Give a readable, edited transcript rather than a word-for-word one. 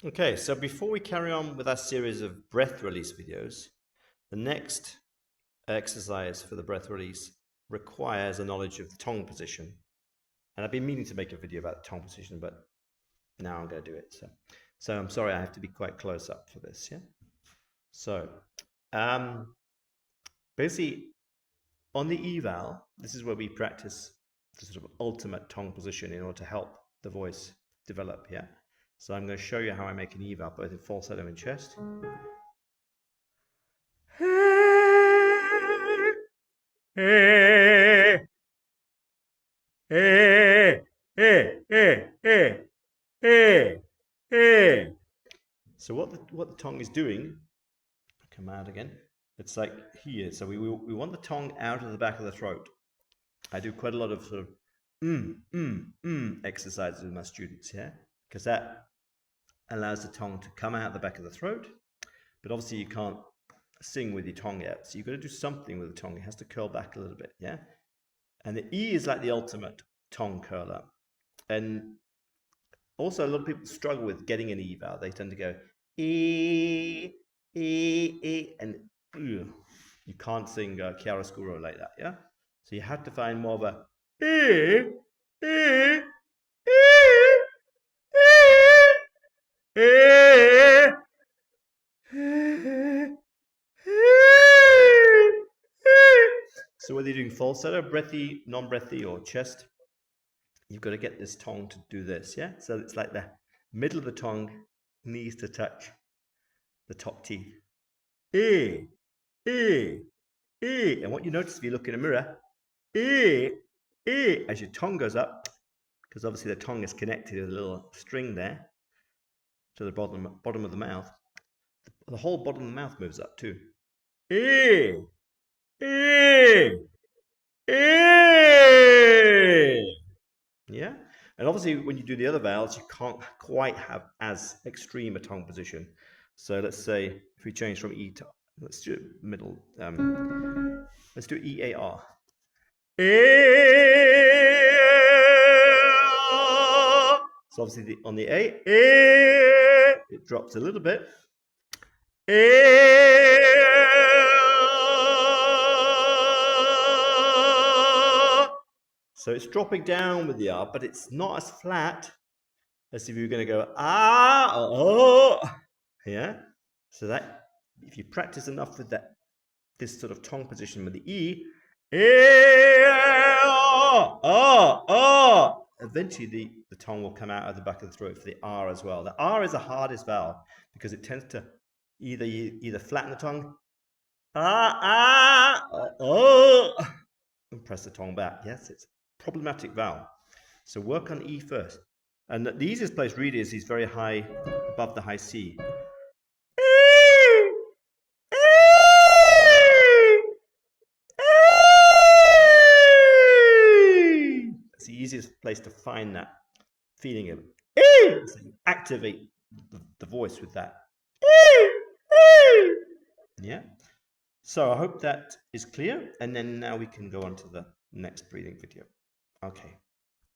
Okay, so before we carry on with our series of breath release videos, the next exercise for the breath release requires a knowledge of the tongue position. And I've been meaning to make a video about the tongue position, but now I'm going to do it. So I'm sorry, I have to be quite close up for this, yeah? So, basically, on the eval, this is where we practice the sort of ultimate tongue position in order to help the voice develop, yeah? So I'm going to show you how I make an eval, both in falsetto and chest. So what the tongue is doing, come out again, it's like here. So we want the tongue out of the back of the throat. I do quite a lot of sort of exercises with my students, yeah? Because that allows the tongue to come out the back of the throat. But obviously you can't sing with your tongue out. So you've got to do something with the tongue. It has to curl back a little bit, yeah? And the E is like the ultimate tongue curler. And also, a lot of people struggle with getting an eval. They tend to go e, and you can't sing Chiaroscuro like that, yeah? So you have to find more of a e, e, so whether you're doing falsetto, breathy, non-breathy, or chest, you've got to get this tongue to do this, yeah? So it's like the middle of the tongue needs to touch the top teeth. E, E, E. And what you notice if you look in a mirror, E, E, as your tongue goes up, because obviously the tongue is connected with a little string there to the bottom of the mouth. The whole bottom of the mouth moves up too. E, E, E. Yeah? And obviously when you do the other vowels, you can't quite have as extreme a tongue position. So let's say if we change from E to, let's do middle, let's do E-A-R. So obviously on the A, it drops a little bit. So it's dropping down with the R, but it's not as flat as if you were going to go ah, oh, yeah. So that if you practice enough with that, this sort of tongue position with the E, eventually the tongue will come out of the back of the throat for the R as well. The R is the hardest vowel because it tends to either flatten the tongue, and press the tongue back. Yes, it's a problematic vowel. So work on E first. And the easiest place really is very high, above the high C. It's the easiest place to find that feeling of so you activate the voice with that. Yeah. So I hope that is clear. And then now we can go on to the next breathing video. Okay.